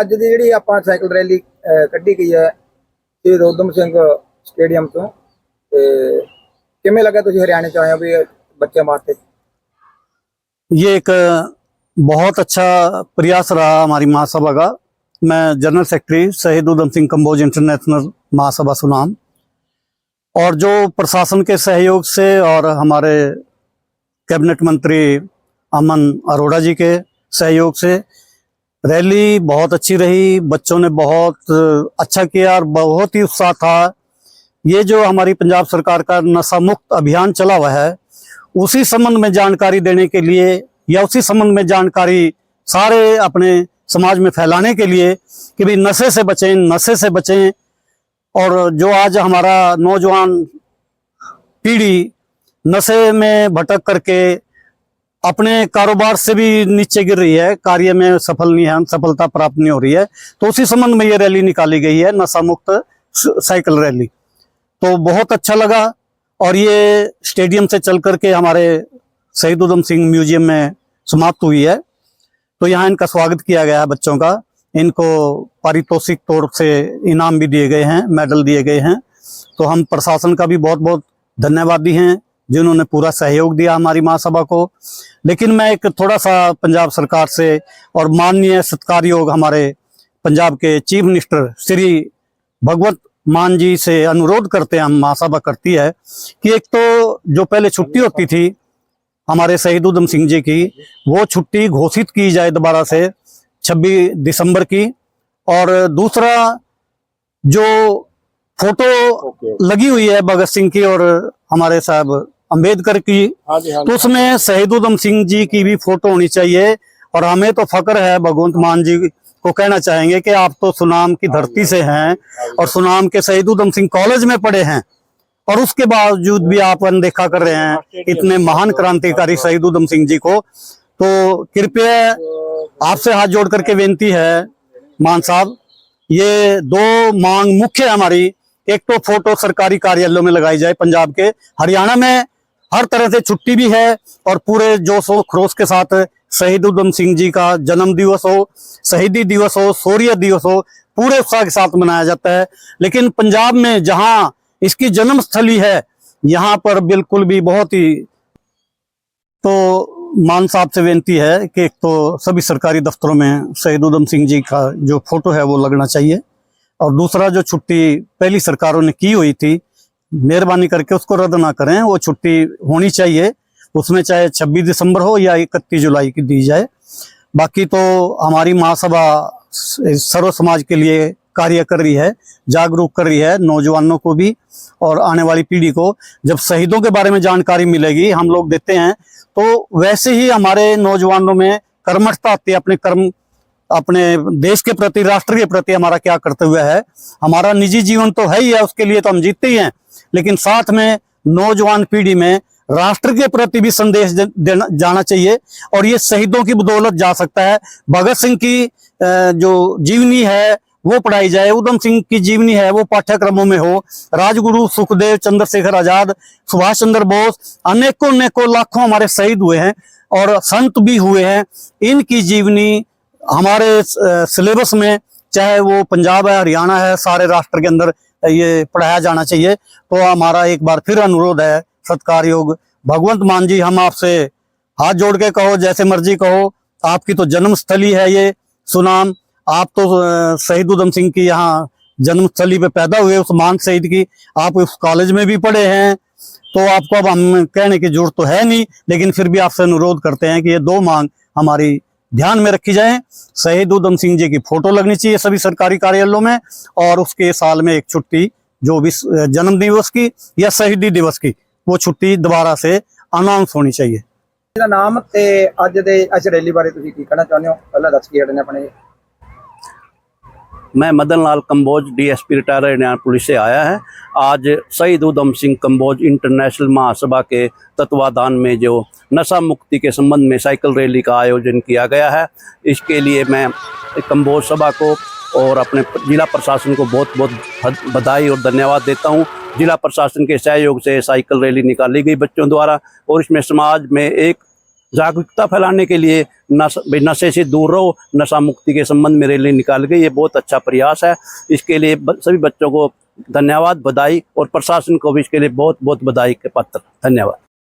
ਅੱਜ ਦੀ ਜਿਹੜੀ ਆਪਾਂ ਸਾਈਕਲ ਰੈਲੀ ਕੱਢੀ ਗਈ ਹੈ ਸ਼ਹੀਦ ਊਧਮ ਸਿੰਘ ਸਟੇਡੀਅਮ ਤੋਂ ਤੇ ਕਿਵੇਂ ਲੱਗਾ ਤੁਸੀਂ ਹਰਿयाणा ਚ आए हो भी बच्चे वास्ते? ये एक बहुत अच्छा प्रयास रहा हमारी महासभा का। मैं जनरल सेक्रेटरी शहीद ऊधम सिंह कंबोज इंटरनेशनल महासभा सुनाम, और जो प्रशासन के सहयोग से और हमारे कैबिनेट मंत्री अमन अरोड़ा जी के सहयोग से रैली बहुत अच्छी रही। बच्चों ने बहुत अच्छा किया और बहुत ही उत्साह था। ये जो हमारी पंजाब सरकार का नशा मुक्त अभियान चला हुआ है, उसी संबंध में जानकारी देने के लिए या उसी संबंध में जानकारी सारे अपने समाज में फैलाने के लिए कि भाई नशे से बचें। और जो आज हमारा नौजवान पीढ़ी नशे में भटक करके अपने कारोबार से भी नीचे गिर रही है, कार्य में सफलता प्राप्त नहीं हो रही है, तो उसी संबंध में ये रैली निकाली गई है, नशा मुक्त साइकिल रैली। तो बहुत अच्छा लगा। और ये स्टेडियम से चल करके हमारे शहीद ऊधम सिंह म्यूजियम में समाप्त हुई है। तो यहाँ इनका स्वागत किया गया है बच्चों का। इनको पारितोषिक तौर से इनाम भी दिए गए हैं, मेडल दिए गए हैं। तो हम प्रशासन का भी बहुत बहुत धन्यवादी हैं जिन्होंने पूरा सहयोग दिया हमारी महासभा को। लेकिन मैं एक थोड़ा सा पंजाब सरकार से और माननीय सत्कारयोग हमारे पंजाब के चीफ मिनिस्टर श्री भगवंत मान जी से अनुरोध करते हैं, हम महासभा करती है कि एक तो जो पहले छुट्टी होती थी हमारे शहीद ऊधम सिंह जी की, वो छुट्टी घोषित की जाए दोबारा से 26 दिसंबर की। और दूसरा जो फोटो लगी हुई है भगत सिंह की और हमारे साहब अंबेडकर की, तो उसमें शहीद ऊधम सिंह जी की भी फोटो होनी चाहिए। और हमें तो फक्र है, भगवंत मान जी को कहना चाहेंगे कि आप तो सुनाम की धरती से हैं और सुनाम के शहीद ऊधम सिंह कॉलेज में पढ़े हैं, और उसके बावजूद भी आप अनदेखा कर रहे हैं इतने महान क्रांतिकारी शहीद ऊधम सिंह जी को। तो कृपया आपसे हाथ जोड़ करके विनती है मान साहब, ये दो मांग मुख्य है हमारी। एक तो फोटो सरकारी कार्यालयों में लगाई जाए पंजाब के, हरियाणा में हर तरह से छुट्टी भी है और पूरे जोश व खरोश के साथ शहीद ऊधम सिंह जी का जन्म दिवस हो, शहीदी दिवस हो, शौर्य दिवस हो, पूरे उत्साह के साथ मनाया जाता है। लेकिन पंजाब में जहां इसकी जन्म स्थली है, यहाँ पर बिल्कुल भी बहुत ही, तो मान साहब से विनती है कि एक तो सभी सरकारी दफ्तरों में शहीद ऊधम सिंह जी का जो फोटो है वो लगना चाहिए, और दूसरा जो छुट्टी पहली सरकारों ने की हुई थी, मेहरबानी करके उसको रद्द ना करें, वो छुट्टी होनी चाहिए। उसमें चाहे 26 दिसंबर हो या 31 जुलाई की दी जाए। बाकी तो हमारी महासभा सर्व समाज के लिए कार्य कर रही है, जागरूक कर रही है नौजवानों को भी और आने वाली पीढ़ी को। जब शहीदों के बारे में जानकारी मिलेगी, हम लोग देते हैं, तो वैसे ही हमारे नौजवानों में कर्मठता आती है, अपने देश के प्रति, राष्ट्र के प्रति हमारा क्या कर्तव्य है। हमारा निजी जीवन तो है ही है, उसके लिए तो हम जीतते ही हैं, लेकिन साथ में नौजवान पीढ़ी में राष्ट्र के प्रति भी संदेश जाना चाहिए, और ये शहीदों की बदौलत जा सकता है। भगत सिंह की जो जीवनी है वो पढ़ाई जाए, ऊधम सिंह की जीवनी है वो पाठ्यक्रमों में हो, राजगुरु सुखदेव, चंद्रशेखर आजाद, सुभाष चंद्र बोस, अनेकों लाखों हमारे शहीद हुए हैं और संत भी हुए हैं। इनकी जीवनी हमारे सिलेबस में, चाहे वो पंजाब है, हरियाणा है, सारे राष्ट्र के अंदर ये पढ़ाया जाना चाहिए। तो हमारा एक बार फिर अनुरोध है सत्कारयोग भगवंत मान जी, हम आपसे हाथ जोड़ के कहो, जैसे मर्जी कहो, आपकी तो जन्मस्थली है ये सुनाम, आप तो शहीद ऊधम सिंह की यहाँ जन्मस्थली पे पैदा हुए, उस महान शहीद की, आप उस कॉलेज में भी पढ़े हैं, तो आपको अब हम कहने की जरूरत तो है नहीं, लेकिन फिर भी आपसे अनुरोध करते हैं कि ये दो मांग हमारी ध्यान में रखी जाए। शहीद ऊधम सिंह जी की फोटो लगनी चाहिए सभी सरकारी कार्यालयों में, और उसके साल में एक छुट्टी जो भी जन्म दिवस की या शहीदी दिवस की, वो छुट्टी दोबारा से अनाउंस होनी चाहिए। नाम ते अज दे इस रैली बारे तुसीं की कहना चाहुंदे हो, पहला दस के ने अपने। मैं Madan Lal Kamboj, DSP retire Haryana police से आया है। आज शहीद ऊधम सिंह कंबोज इंटरनेशनल महासभा के तत्वाधान में जो नशा मुक्ति के संबंध में साइकिल रैली का आयोजन किया गया है, इसके लिए मैं कंबोज सभा को और अपने जिला प्रशासन को बहुत बहुत बधाई और धन्यवाद देता हूं। जिला प्रशासन के सहयोग से साइकिल रैली निकाली गई बच्चों द्वारा, और इसमें समाज में एक जागरूकता फैलाने के लिए नशे से दूर रहो, नशा मुक्ति के संबंध में रैली निकाल गई। ये बहुत अच्छा प्रयास है। इसके लिए सभी बच्चों को धन्यवाद, बधाई, और प्रशासन को भी इसके लिए बहुत बहुत बधाई के पात्र। धन्यवाद।